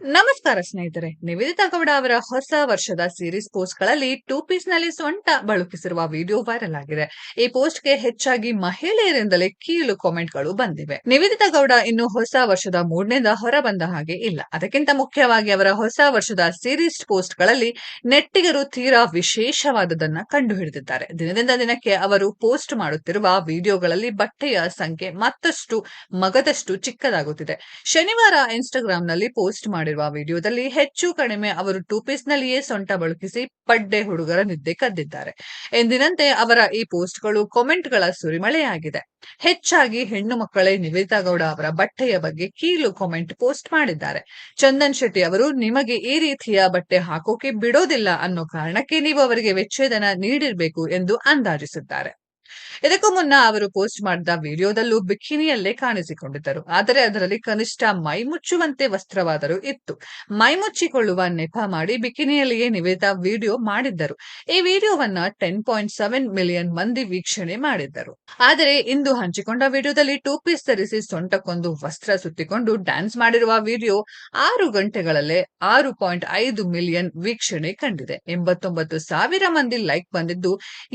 ನಮಸ್ಕಾರ ಸ್ನೇಹಿತರೆ. ನಿವೇದಿತಾ ಗೌಡ ಅವರ ಹೊಸ ವರ್ಷದ ಸೀರೀಸ್ ಪೋಸ್ಟ್ ಗಳಲ್ಲಿ ಟೂ ಪೀಸ್ ನಲ್ಲಿ ಸೊಂಟ ಬಳುಕಿಸಿರುವ ವಿಡಿಯೋ ವೈರಲ್ ಆಗಿದೆ. ಈ ಪೋಸ್ಟ್ ಗೆ ಹೆಚ್ಚಾಗಿ ಮಹಿಳೆಯರಿಂದಲೇ ಕೀಳು ಕಾಮೆಂಟ್ ಗಳು ಬಂದಿವೆ. ನಿವೇದಿತಾ ಗೌಡ ಇನ್ನು ಹೊಸ ವರ್ಷದ ಮೂಡ್ನಿಂದ ಹೊರಬಂದ ಹಾಗೆ ಇಲ್ಲ. ಅದಕ್ಕಿಂತ ಮುಖ್ಯವಾಗಿ ಅವರ ಹೊಸ ವರ್ಷದ ಸೀರೀಸ್ ಪೋಸ್ಟ್ ಗಳಲ್ಲಿ ನೆಟ್ಟಿಗರು ತೀರಾ ವಿಶೇಷವಾದದನ್ನ ಕಂಡು ಹಿಡಿದಿದ್ದಾರೆ. ದಿನದಿಂದ ದಿನಕ್ಕೆ ಅವರು ಪೋಸ್ಟ್ ಮಾಡುತ್ತಿರುವ ವಿಡಿಯೋಗಳಲ್ಲಿ ಬಟ್ಟೆಯ ಸಂಖ್ಯೆ ಮತ್ತಷ್ಟು ಮಗದಷ್ಟು ಚಿಕ್ಕದಾಗುತ್ತಿದೆ. ಶನಿವಾರ ಇನ್ಸ್ಟಾಗ್ರಾಂನಲ್ಲಿ ಪೋಸ್ಟ್ ಮಾಡಿರುವ ವಿಡಿಯೋದಲ್ಲಿ ಹೆಚ್ಚು ಕಡಿಮೆ ಅವರು ಟೂ ಪೀಸ್ ನಲ್ಲಿಯೇ ಸೊಂಟ ಬಳುಕಿಸಿ ಪಡ್ಡೆ ಹುಡುಗರ ನಿದ್ದೆ ಕದ್ದಿದ್ದಾರೆ. ಎಂದಿನಂತೆ ಅವರ ಈ ಪೋಸ್ಟ್ಗಳು ಕಾಮೆಂಟ್ಗಳ ಸುರಿಮಳೆಯಾಗಿದೆ. ಹೆಚ್ಚಾಗಿ ಹೆಣ್ಣು ಮಕ್ಕಳೇ ನಿವೇದಿತಾ ಗೌಡ ಅವರ ಬಟ್ಟೆಯ ಬಗ್ಗೆ ಕೀಳು ಕಾಮೆಂಟ್ ಪೋಸ್ಟ್ ಮಾಡಿದ್ದಾರೆ. ಚಂದನ್ ಶೆಟ್ಟಿ ಅವರು ನಿಮಗೆ ಈ ರೀತಿಯ ಬಟ್ಟೆ ಹಾಕೋಕೆ ಬಿಡೋದಿಲ್ಲ ಅನ್ನೋ ಕಾರಣಕ್ಕೆ ನೀವು ಅವರಿಗೆ ವಿಚ್ಛೇದನ ನೀಡಿರಬೇಕು ಎಂದು ಅಂದಾಜಿಸಿದ್ದಾರೆ. ಇದಕ್ಕೂ ಮುನ್ನ ಅವರು ಪೋಸ್ಟ್ ಮಾಡಿದ ವಿಡಿಯೋದಲ್ಲೂ ಬಿಕಿನಿಯಲ್ಲೇ ಕಾಣಿಸಿಕೊಂಡಿದ್ದರು. ಆದರೆ ಅದರಲ್ಲಿ ಕನಿಷ್ಠ ಮೈ ಮುಚ್ಚುವಂತೆ ವಸ್ತ್ರವಾದರೂ ಇತ್ತು. ಮೈ ಮುಚ್ಚಿಕೊಳ್ಳುವ ನೆಪ ಮಾಡಿ ಬಿಕಿನಿಯಲ್ಲಿಯೇ ನಿವೇದಿತಾ ವಿಡಿಯೋ ಮಾಡಿದ್ದರು. ಈ ವಿಡಿಯೋವನ್ನ 10.7 ಮಿಲಿಯನ್ ಮಂದಿ ವೀಕ್ಷಣೆ ಮಾಡಿದ್ದರು. ಆದರೆ ಇಂದು ಹಂಚಿಕೊಂಡ ವಿಡಿಯೋದಲ್ಲಿ ಟೂ ಪೀಸ್ ಧರಿಸಿ ಸೊಂಟಕ್ಕೊಂದು ವಸ್ತ್ರ ಸುತ್ತಿಕೊಂಡು ಡ್ಯಾನ್ಸ್ ಮಾಡಿರುವ ವಿಡಿಯೋ 6 ಗಂಟೆಗಳಲ್ಲೇ 6.5 ಮಿಲಿಯನ್ ವೀಕ್ಷಣೆ ಕಂಡಿದೆ. 89,000 ಮಂದಿ ಲೈಕ್ ಬಂದಿದ್ದು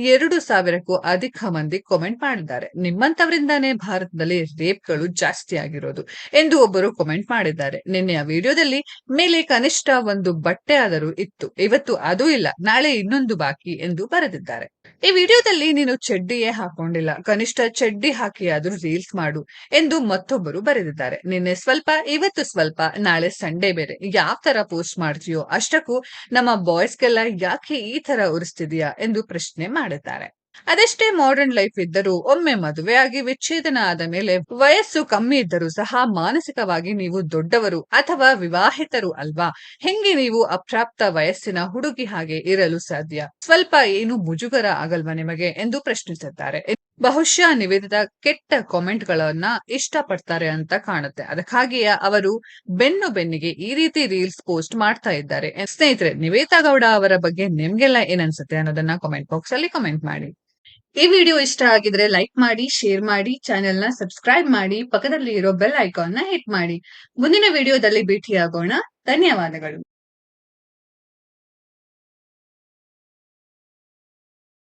2,000ಕ್ಕೂ ಅಧಿಕ ಮಂದಿ ಕಾಮೆಂಟ್ ಮಾಡಿದ್ದಾರೆ. ನಿಮ್ಮಂತವರಿಂದಾನೇ ಭಾರತದಲ್ಲಿ ರೇಪ್ಗಳು ಜಾಸ್ತಿ ಆಗಿರೋದು ಎಂದು ಒಬ್ಬರು ಕಾಮೆಂಟ್ ಮಾಡಿದ್ದಾರೆ. ನಿನ್ನೆಯ ವಿಡಿಯೋದಲ್ಲಿ ಮೇಲೆ ಕನಿಷ್ಠ ಒಂದು ಬಟ್ಟೆ ಆದರೂ ಇತ್ತು, ಇವತ್ತು ಅದೂ ಇಲ್ಲ, ನಾಳೆ ಇನ್ನೊಂದು ಬಾಕಿ ಎಂದು ಬರೆದಿದ್ದಾರೆ. ಈ ವಿಡಿಯೋದಲ್ಲಿ ನೀನು ಚಡ್ಡಿಯೇ ಹಾಕೊಂಡಿಲ್ಲ, ಕನಿಷ್ಠ ಚಡ್ಡಿ ಹಾಕಿಯಾದ್ರೂ ರೀಲ್ಸ್ ಮಾಡು ಎಂದು ಮತ್ತೊಬ್ಬರು ಬರೆದಿದ್ದಾರೆ. ನಿನ್ನೆ ಸ್ವಲ್ಪ, ಇವತ್ತು ಸ್ವಲ್ಪ, ನಾಳೆ ಸಂಡೇ ಬೇರೆ, ಯಾವ ತರ ಪೋಸ್ಟ್ ಮಾಡ್ತೀಯೋ ಅಷ್ಟಕ್ಕೂ ನಮ್ಮ ಬಾಯ್ಸ್ಗೆಲ್ಲ ಯಾಕೆ ಈ ತರ ಉರಿಸ್ತಿದೀಯಾ ಎಂದು ಪ್ರಶ್ನೆ ಮಾಡಿದ್ದಾರೆ. ಅದೆಷ್ಟೇ ಮಾಡರ್ನ್ ಲೈಫ್ ಇದ್ದರೂ ಒಮ್ಮೆ ಮದುವೆಯಾಗಿ ವಿಚ್ಛೇದನ ಆದ ಮೇಲೆ ವಯಸ್ಸು ಕಮ್ಮಿ ಇದ್ದರೂ ಸಹ ಮಾನಸಿಕವಾಗಿ ನೀವು ದೊಡ್ಡವರು ಅಥವಾ ವಿವಾಹಿತರು ಅಲ್ವಾ? ಹೆಂಗೆ ನೀವು ಅಪ್ರಾಪ್ತ ವಯಸ್ಸಿನ ಹುಡುಗಿ ಹಾಗೆ ಇರಲು ಸಾಧ್ಯ? ಸ್ವಲ್ಪ ಏನು ಮುಜುಗರ ಆಗಲ್ವಾ ನಿಮಗೆ ಎಂದು ಪ್ರಶ್ನಿಸಿದ್ದಾರೆ. ಬಹುಶಃ ನಿವೇದಿತಾ ಕೆಟ್ಟ ಕಾಮೆಂಟ್ ಗಳನ್ನ ಇಷ್ಟಪಡ್ತಾರೆ ಅಂತ ಕಾಣುತ್ತೆ. ಅದಕ್ಕಾಗಿಯೇ ಅವರು ಬೆನ್ನಿಗೆ ಈ ರೀತಿ ರೀಲ್ಸ್ ಪೋಸ್ಟ್ ಮಾಡ್ತಾ ಇದ್ದಾರೆ. ಸ್ನೇಹಿತರೆ, ನಿವೇದಿತಾ ಗೌಡ ಅವರ ಬಗ್ಗೆ ನಿಮ್ಗೆಲ್ಲ ಏನನ್ಸುತ್ತೆ ಅನ್ನೋದನ್ನ ಕಾಮೆಂಟ್ ಬಾಕ್ಸ್ ಅಲ್ಲಿ ಕಾಮೆಂಟ್ ಮಾಡಿ. ಈ ವಿಡಿಯೋ ಇಷ್ಟ ಆಗಿದ್ರೆ ಲೈಕ್ ಮಾಡಿ, ಶೇರ್ ಮಾಡಿ, ಚಾನೆಲ್ ನ ಸಬ್ಸ್ಕ್ರೈಬ್ ಮಾಡಿ, ಪಕ್ಕದಲ್ಲಿ ಇರೋ ಬೆಲ್ ಐಕಾನ್ ನ ಹಿಟ್ ಮಾಡಿ. ಮುಂದಿನ ವಿಡಿಯೋದಲ್ಲಿ ಭೇಟಿಯಾಗೋಣ. ಧನ್ಯವಾದಗಳು.